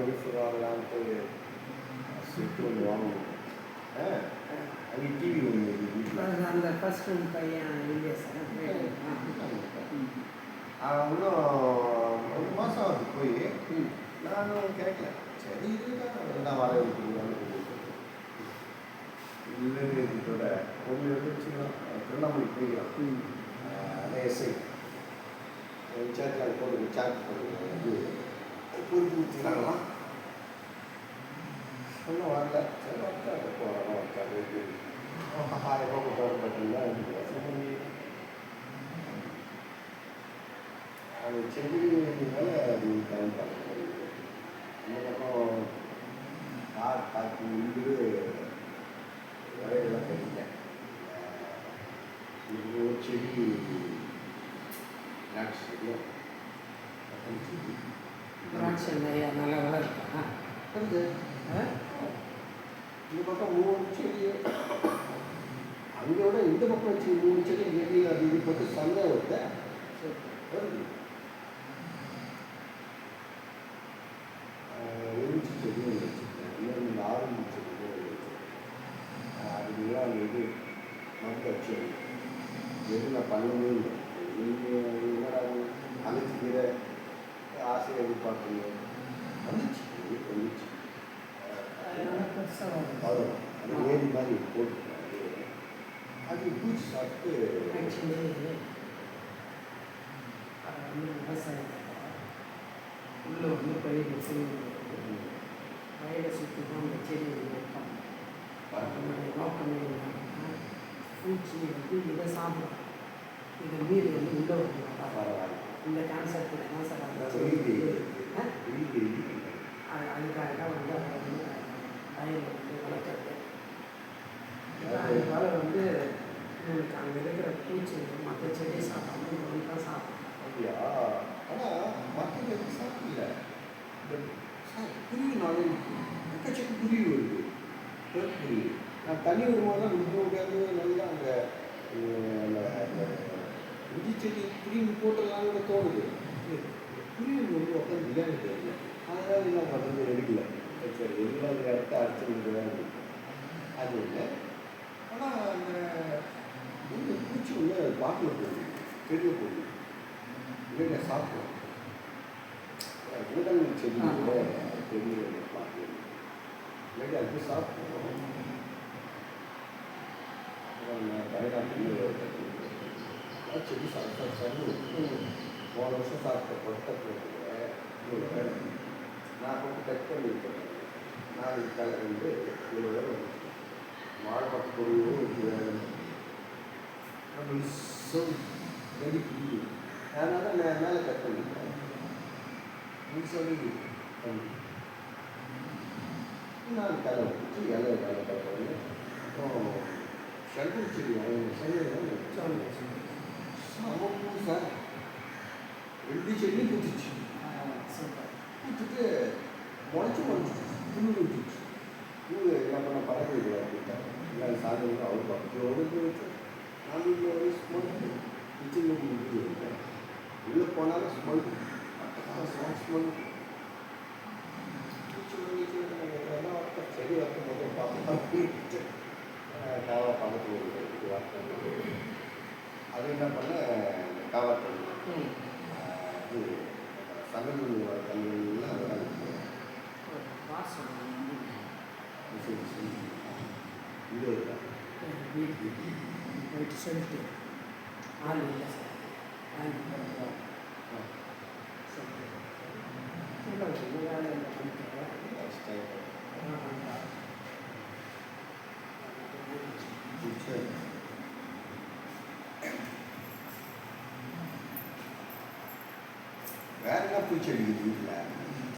Gift வாங்கலான்ட்டு Swift ஒன்று வாங்கணும். அங்கே டிவி ஒன்று இருக்குது வீட்டில். அந்த ஃபர்ஸ்ட் ரூம் பையன் இல்லையா சார்? இன்னும் 1 மாதம் ஆகுது போய். நானும் கேட்கல. சரி இதுதான் நான் வர வைக்கணும்னு இல்லை. இதோட ஒன்று இருந்துச்சுன்னா திருவண்ணாமலை போய்க்கலாம். அதான் எஸ்ஐ சேர்த்து போட்டு சார்ஜ் போட்டு பொறுப்பு ஊற்றினாங்களாம். ஒன்றும் வரல. சரி வந்தாங்க போகிறோம் வந்தாங்க 1000 ரூபா கொடுத்தாரு. பார்த்தீங்கன்னா அது செடி மேலே அது டைம் பார்க்க இந்த பக்கம் கார் பார்க்கிங் இருந்து வரையெல்லாம் தெரிஞ்சேன். இது செடி திராட்சை செடியும் திராட்சை நிறையா நல்லா வளர்க்கா வருது. இந்த பக்கம் 3 செடி, அங்கோட இந்த பக்கம் வச்சு 3 செடி செடி அது இது போட்டு சந்தை வருது. வருது எலுமிச்சி செடியும் வச்சுருக்கேன். இன்னொன்று இந்த ஆரஞ்சு செடி அதுக்கெல்லாம் இது மருந்து வச்சு எதுவும் நான் பண்ணவே இல்லை. நீங்கள் என்னடா அழைச்சிக்கிற ஆசையை எதிர்பார்க்கணும். வந்துச்சு வந்துச்சு வரும். அது ஏரி மாதிரி போட்டுருக்கேன். அது பூச்சி சாப்பிட்டு விவசாயம் உள்ளே வந்து பயிர் வயலை சுற்றி தான் அந்த செடி வைப்பாங்க. நம்மளுடைய நோக்கம் என்னன்னா பூச்சி வந்து இதை சாப்பிடும், இது மீறி வந்து உள்ளே வருவாங்க. இந்த கான்செப்டில் தான் சார் அதுக்காக தான் வந்து அதை வந்து பயிர் வந்து வளர்க்குறது. அதனால வந்து உங்களுக்கு அங்கே இருக்கிற பூச்சி மற்ற செடியை சாப்பிடாம உங்களுக்கு தான் சாப்பிடும். அப்படியா? ஆனால் மற்ற சாப்பிடல. இந்த குருவி நாளே எக்கச்சக்க குருவி வருது. குருவி நான் தண்ணி வரும்போது தான் முடியாது. நல்லா அந்த இஞ்சி செடி குருவி போட்டலாம்னு தோணுது. குருவி வந்து உட்காந்து விளையாண்டு தெரியல. அதனால என்ன பண்ணுறது எடுக்கல. சரி எல்லாம் இடத்த அடிச்சு அது இல்லை. ஆனால் அந்த இந்த பூச்சி வந்து பாட்டில் போகுது, பெரிய போகுது. இல்லை சாப்பிடும். உடல் செடி கூட பெரிய பாட்டில் இல்லை அது சாப்பிடும். செடி சாப்பிட்டு போன வருஷம் சாப்பிட்ட பக்கத்தில் நான் கொஞ்சம் கட் பண்ணியிருக்கேன். நான் இதுக்காக வந்து இவ்வளோ வேலை வந்துச்சு. வாழைப்பட்ட பொருளும் வேலை ரெடி புரியுது. அதனால நான் மேலே கட் பண்ணிட்டேன். சொல்லி நான் தலை வச்சு இலையை தலை கட் பண்ணி அப்புறம் செல்வம் செடி செல்வம் சார் 2 செடியும் பூச்சிச்சு. பூச்சிட்டு முளைச்சி புழு வச்சுச்சு. புழு என்ன பண்ண பறவை அப்படின்ட்டாங்க. இல்லை சாதனை அவர் பக்கத்தில் ஒழுங்கு வச்சு நான் ஒரு ஸ்மெல் கிச்சனில் முடிஞ்சு இருக்கேன். உள்ளே போனாலும் ஸ்மெல் ஸ்மெல் செடி வளர்க்கும் போது பார்த்து காவா பக்கத்தில் இது வளர்க்க அது என்ன பண்ண காவாத்தல் இது சங்கல் கல்விலாம் அதெல்லாம் இது இருக்கா சொல்லிட்டு ஆள் இல்லை சார். வேற என்ன பூச்சி அடிக்குது வீட்டில்?